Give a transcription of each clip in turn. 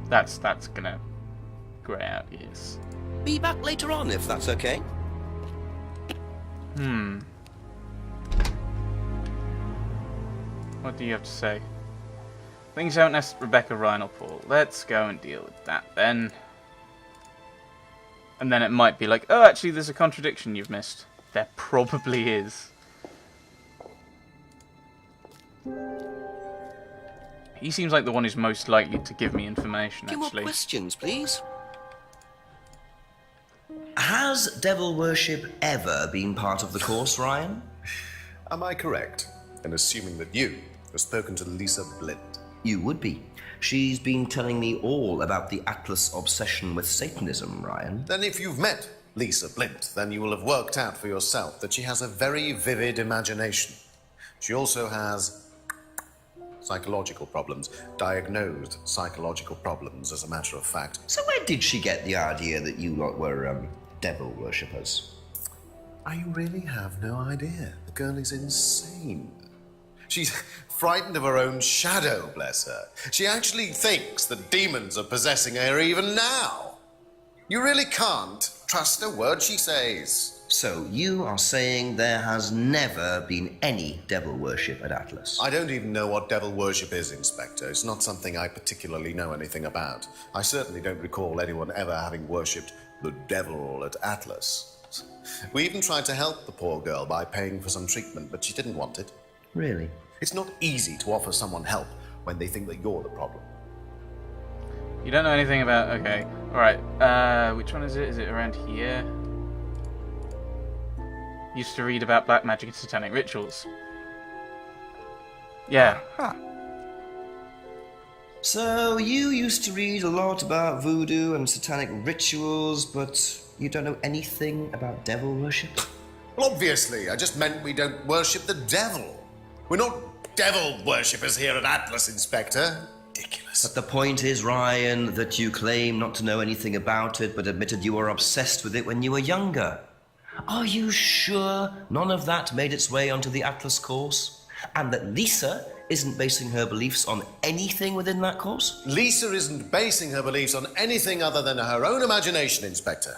That's gonna grey out years. Be back later on, if that's okay. What do you have to say? Things haven't asked Rebecca, Ryan, or Paul. Let's go and deal with that then. And then it might be like, oh, actually, there's a contradiction you've missed. There probably is. He seems like the one who's most likely to give me information, A few more actually. questions, please. Has devil worship ever been part of the course, Ryan? Am I correct in assuming that you have spoken to Lisa Blind? You would be. She's been telling me all about the Atlas obsession with Satanism, Ryan. Then if you've met Lisa Blind, then you will have worked out for yourself that she has a very vivid imagination. She also has psychological problems, diagnosed psychological problems, as a matter of fact. So where did she get the idea that you lot were, devil worshippers? I really have no idea. The girl is insane. She's frightened of her own shadow, bless her. She actually thinks that demons are possessing her even now. You really can't trust a word she says. So you are saying there has never been any devil worship at Atlas? I don't even know what devil worship is, Inspector. It's not something I particularly know anything about. I certainly don't recall anyone ever having worshipped the devil at Atlas. We even tried to help the poor girl by paying for some treatment, but she didn't want it. Really? It's not easy to offer someone help when they think that you're the problem. You don't know anything about... Okay. Alright. Which one is it? Is it around here? Used to read about black magic and satanic rituals. Yeah. So you used to read a lot about voodoo and satanic rituals, but you don't know anything about devil worship? Well, obviously. I just meant we don't worship the devil. We're not devil worshippers here at Atlas, Inspector. Ridiculous. But the point is, Ryan, that you claim not to know anything about it, but admitted you were obsessed with it when you were younger. Are you sure none of that made its way onto the Atlas course? And that Lisa isn't basing her beliefs on anything within that course? Lisa isn't basing her beliefs on anything other than her own imagination, Inspector.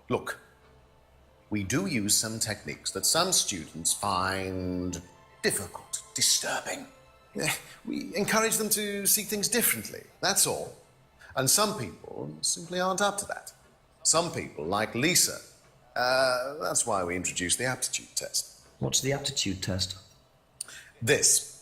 Look, we do use some techniques that some students find difficult, disturbing. We encourage them to see things differently, that's all. And some people simply aren't up to that. Some people, like Lisa, that's why we introduced the aptitude test. What's the aptitude test? This.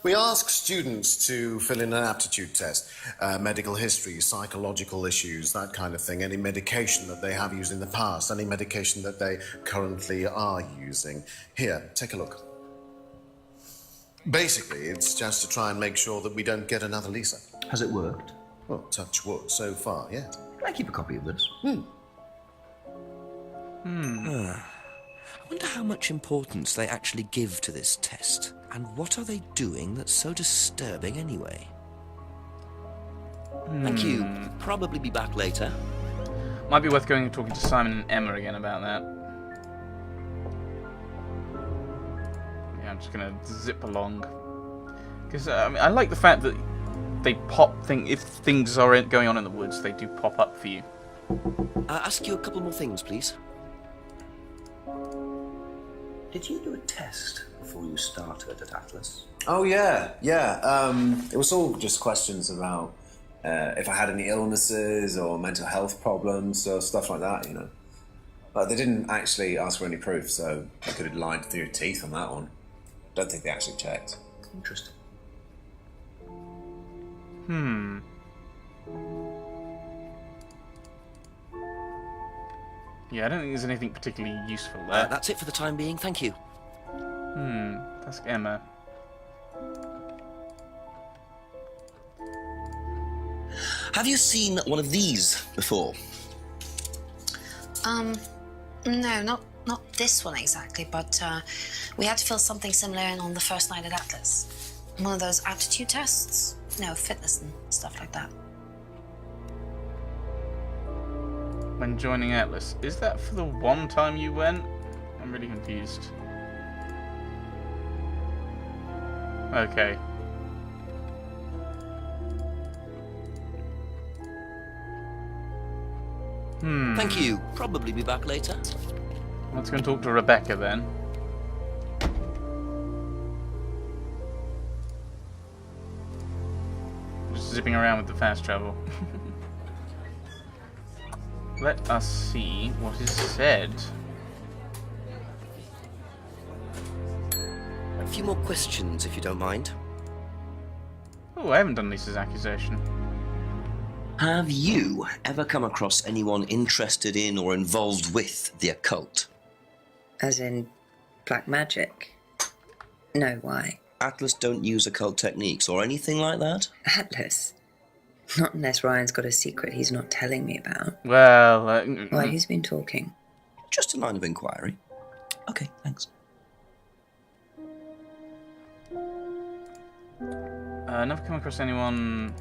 We ask students to fill in an aptitude test, medical history, psychological issues, that kind of thing, any medication that they have used in the past, any medication that they currently are using. Here, take a look. Basically, it's just to try and make sure that we don't get another Lisa. Has it worked? Well, touch wood, so far, yes. Can I keep a copy of this? I wonder how much importance they actually give to this test. And what are they doing that's so disturbing anyway? Thank you. Probably be back later. Might be worth going and talking to Simon and Emma again about that. Yeah, I'm just gonna zip along. Because I like the fact that they if things are going on in the woods, they do pop up for you. Ask you a couple more things, please. Did you do a test before you started at Atlas? Oh, yeah. It was all just questions about if I had any illnesses or mental health problems or stuff like that, you know. But they didn't actually ask for any proof, so I could have lied through your teeth on that one. Don't think they actually checked. Interesting. Yeah, I don't think there's anything particularly useful there. That's it for the time being, thank you. Ask Emma. Have you seen one of these before? No, not this one exactly, but we had to fill something similar in on the first night at Atlas. One of those aptitude tests? No, fitness and stuff like that. When joining Atlas. Is that for the one time you went? I'm really confused. Okay. Thank you. Probably be back later. Let's go and talk to Rebecca then. Just zipping around with the fast travel. Let us see what is said. A few more questions, if you don't mind. Oh, I haven't done Lisa's accusation. Have you ever come across anyone interested in or involved with the occult? As in black magic? No, why? Atlas don't use occult techniques or anything like that? Atlas? Not unless Ryan's got a secret he's not telling me about. Well, Why, who's been talking? Just a line of inquiry. Okay, thanks. Never come across anyone.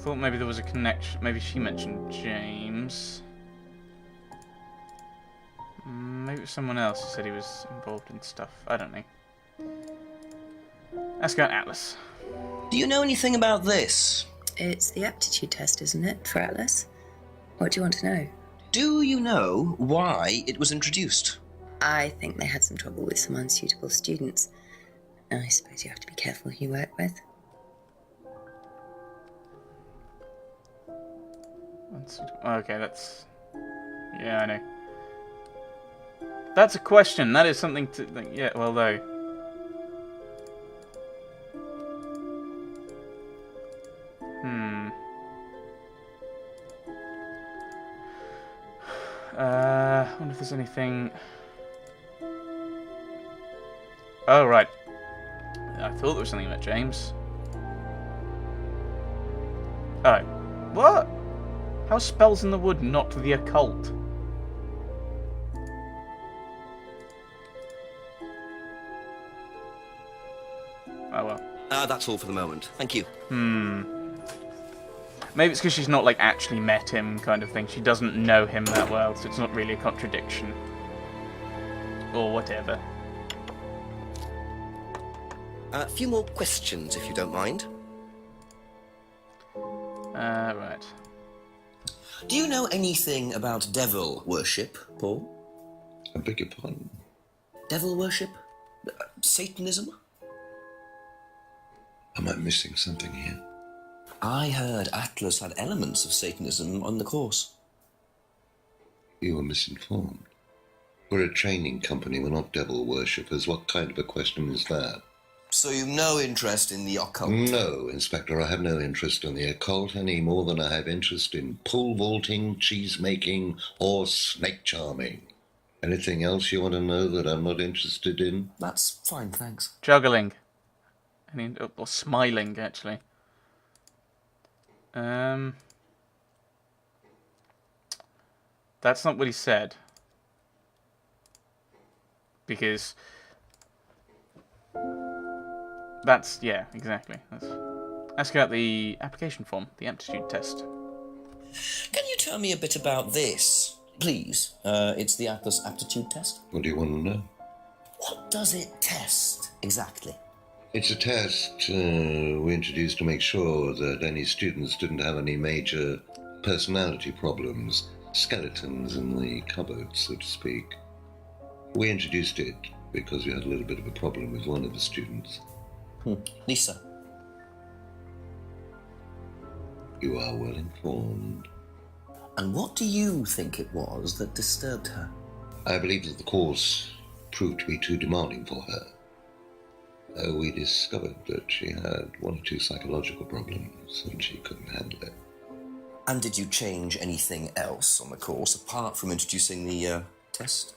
Thought maybe there was a connection. Maybe she mentioned James. Maybe it was someone else who said he was involved in stuff. I don't know. Ask about Atlas. Do you know anything about this? It's the aptitude test, isn't it, for Atlas? What do you want to know? Do you know why it was introduced? I think they had some trouble with some unsuitable students. I suppose you have to be careful who you work with. Okay, that's... Yeah, I know. That's a question. That is something to... Yeah, well, though. I wonder if there's anything... Oh, right. I thought there was something about James. Oh. What? How spells in the wood not the occult? Oh well. That's all for the moment. Thank you. Maybe it's because she's not, like, actually met him kind of thing. She doesn't know him that well, so it's not really a contradiction. Or whatever. A few more questions, if you don't mind. Right. Do you know anything about devil worship, Paul? I beg your pardon? Devil worship? Satanism? Am I missing something here? I heard Atlas had elements of Satanism on the course. You were misinformed. We're a training company, we're not devil worshippers. What kind of a question is that? So you've no interest in the occult? No, Inspector, I have no interest in the occult any more than I have interest in pole vaulting, cheese making, or snake charming. Anything else you want to know that I'm not interested in? That's fine, thanks. Juggling. I mean, or smiling, actually. That's not what he said. Because... That's... Yeah, exactly. Ask about the application form, the aptitude test. Can you tell me a bit about this, please? It's the Atlas aptitude test. What do you want to know? What does it test, exactly? It's a test we introduced to make sure that any students didn't have any major personality problems, skeletons in the cupboard, so to speak. We introduced it because we had a little bit of a problem with one of the students. Lisa. You are well informed. And what do you think it was that disturbed her? I believe that the course proved to be too demanding for her. We discovered that she had one or two psychological problems and she couldn't handle it. And did you change anything else on the course apart from introducing the test?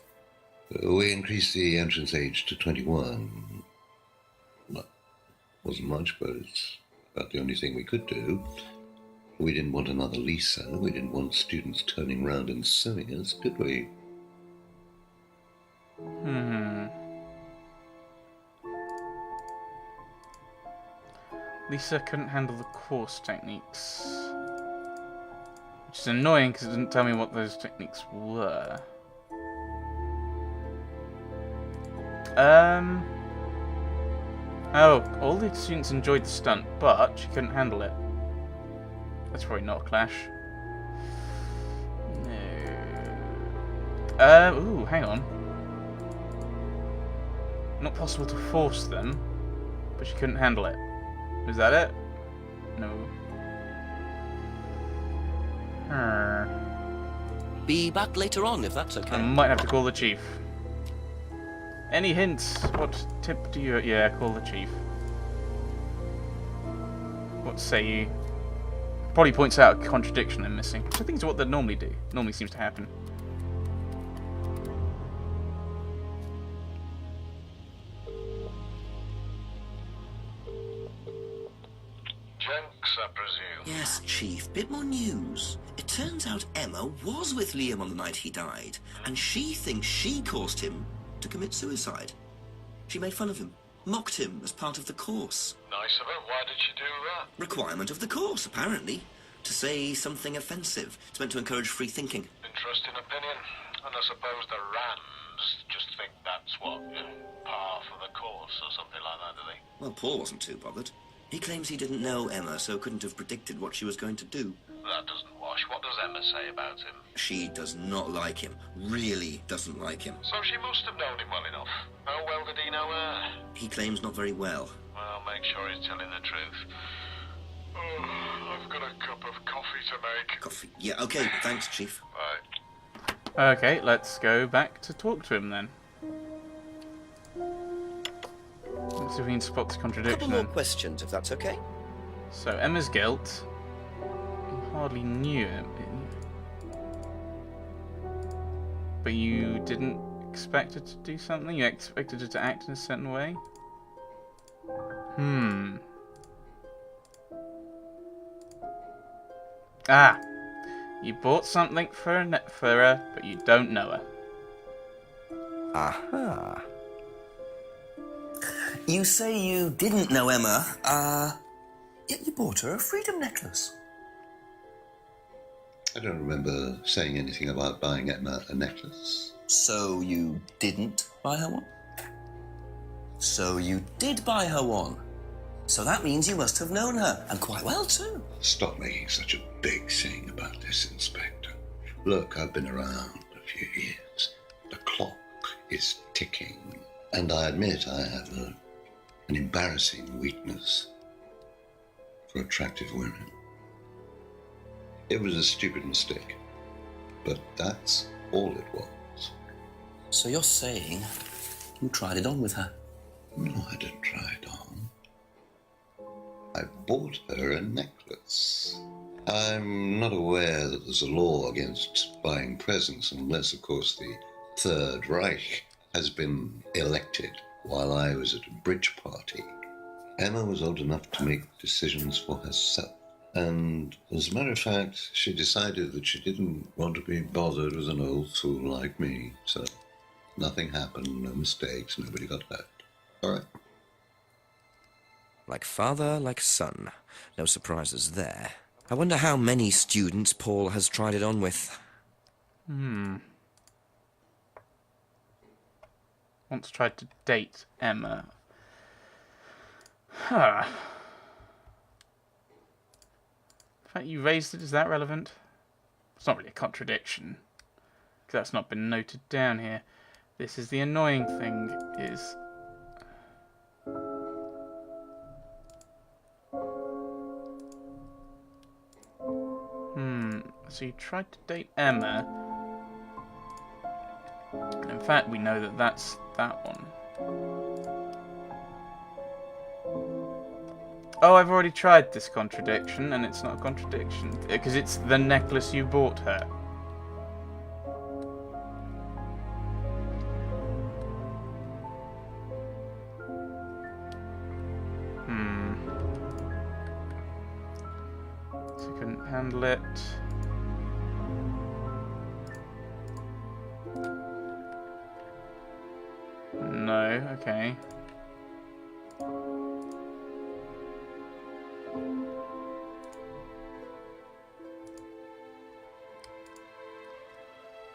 We increased the entrance age to 21. Well, wasn't much, but it's about the only thing we could do. We didn't want another Lisa. We didn't want students turning round and suing us, did we? Lisa couldn't handle the course techniques. Which is annoying because it didn't tell me what those techniques were. Oh, all the students enjoyed the stunt, but she couldn't handle it. That's probably not a clash. No. Ooh, hang on. Not possible to force them, but she couldn't handle it. Is that it? No. Be back later on, if that's okay. I might have to call the chief. Any hints? What tip do you... Yeah, call the chief. What say you? Probably points out a contradiction I'm missing, which I think is what they normally do. Normally seems to happen. Jenks, I presume? Yes, Chief. Bit more news. It turns out Emma was with Liam on the night he died, and she thinks she caused him to commit suicide. She made fun of him, mocked him as part of the course. Nice of her. Why did she do that? Requirement of the course, apparently. To say something offensive. It's meant to encourage free thinking. Interesting opinion. And I suppose the Rams just think that's what, par for the course or something like that, do they? Well, Paul wasn't too bothered. He claims he didn't know Emma, so couldn't have predicted what she was going to do. That doesn't wash. What does Emma say about him? She does not like him. Really doesn't like him. So she must have known him well enough. How well did he know her? He claims not very well. Well, make sure he's telling the truth. Oh, I've got a cup of coffee to make. Coffee. Yeah, okay. Thanks, Chief. Bye. Okay, let's go back to talk to him then. Let's see if we can spot this A contradiction couple more then. questions, if that's okay. So, Emma's guilt. You hardly knew it. But you didn't expect her to do something? You expected her to act in a certain way? Ah! You bought something for her, but you don't know her. Aha. You say you didn't know Emma, yet you bought her a freedom necklace. I don't remember saying anything about buying Emma a necklace. So you didn't buy her one? So you did buy her one. So that means you must have known her, and quite well too. Stop making such a big scene about this, Inspector. Look, I've been around a few years. The clock is ticking, and I admit I have an embarrassing weakness for attractive women. It was a stupid mistake, but that's all it was. So you're saying you tried it on with her? No, I didn't try it on. I bought her a necklace. I'm not aware that there's a law against buying presents unless, of course, the Third Reich has been elected while I was at a bridge party. Emma was old enough to make decisions for herself. And as a matter of fact, she decided that she didn't want to be bothered with an old fool like me. So nothing happened, no mistakes, nobody got hurt. All right. Like father, like son. No surprises there. I wonder how many students Paul has tried it on with. Once tried to date Emma. Huh. The fact you raised it, is that relevant? It's not really a contradiction, because that's not been noted down here. This is the annoying thing, is... So you tried to date Emma. And in fact, we know that that's that one. Oh, I've already tried this contradiction, and it's not a contradiction. Because it's the necklace you bought her. So you couldn't handle it. No, okay.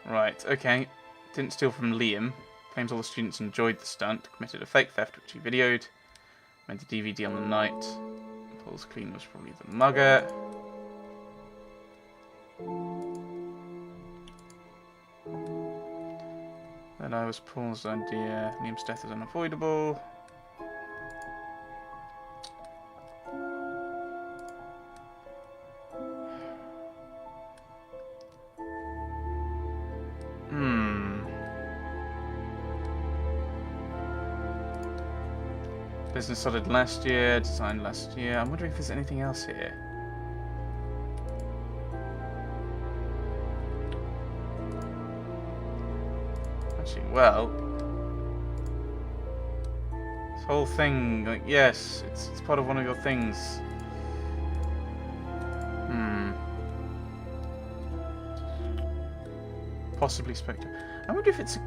Right, okay. Didn't steal from Liam. Claims all the students enjoyed the stunt. Committed a fake theft, which he videoed. Made the DVD on the night. Paul's clean was probably the mugger. That I was Paul's idea. Liam's death is unavoidable. Business started last year, designed last year. I'm wondering if there's anything else here. Actually, well, this whole thing, like, yes, it's part of one of your things. Possibly Spectre. I wonder if it's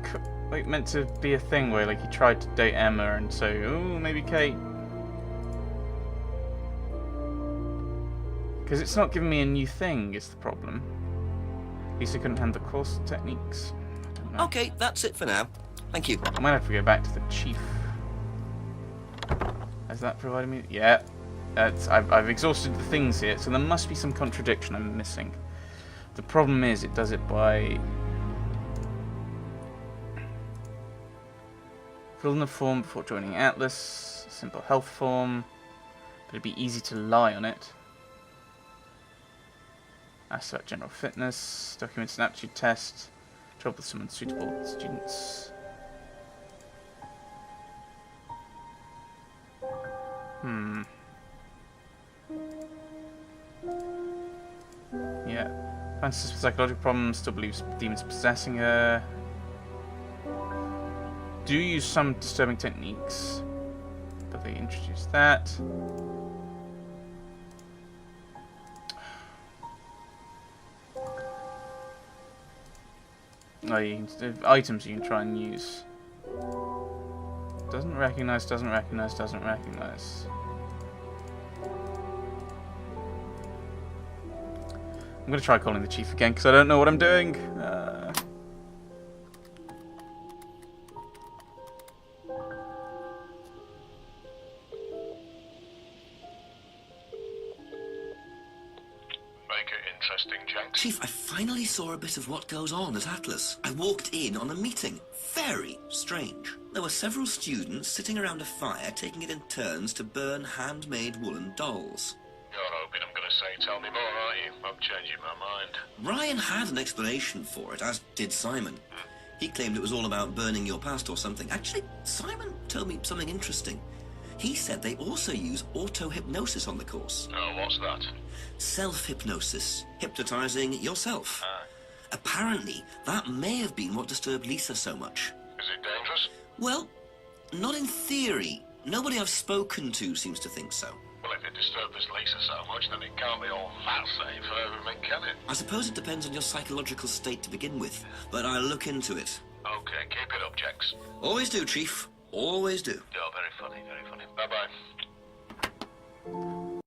like meant to be a thing where like he tried to date Emma and so, oh, maybe Kate. Because it's not giving me a new thing is the problem. At least I couldn't handle the course techniques. I don't know. Okay, that's it for now. Thank you. I might have to go back to the chief. Has that provided me? Yeah. I've exhausted the things here, so there must be some contradiction I'm missing. The problem is it does it by... Fill in the form before joining Atlas. Simple health form. But it'd be easy to lie on it. Ask about general fitness. Documents an aptitude test. Job with some unsuitable students. Yeah. Francis with psychological problems. Still believes demons possessing her. Do use some disturbing techniques, but they introduce that. Oh, items you can try and use. Doesn't recognize, doesn't recognize, doesn't recognize. I'm gonna try calling the chief again because I don't know what I'm doing. Chief, I finally saw a bit of what goes on at Atlas. I walked in on a meeting. Very strange. There were several students sitting around a fire, taking it in turns to burn handmade woolen dolls. You're hoping I'm going to say, tell me more, aren't you? I'm changing my mind. Ryan had an explanation for it, as did Simon. He claimed it was all about burning your past or something. Actually, Simon told me something interesting. He said they also use auto-hypnosis on the course. Oh, what's that? Self-hypnosis. Hypnotizing yourself. Apparently, that may have been what disturbed Lisa so much. Is it dangerous? Well, not in theory. Nobody I've spoken to seems to think so. Well, if it disturbed this Lisa so much, then it can't be all that safe for everything, can it? I suppose it depends on your psychological state to begin with, but I'll look into it. Okay, keep it up, Jex. Always do, Chief. Always do. You're very funny, very funny. Bye-bye.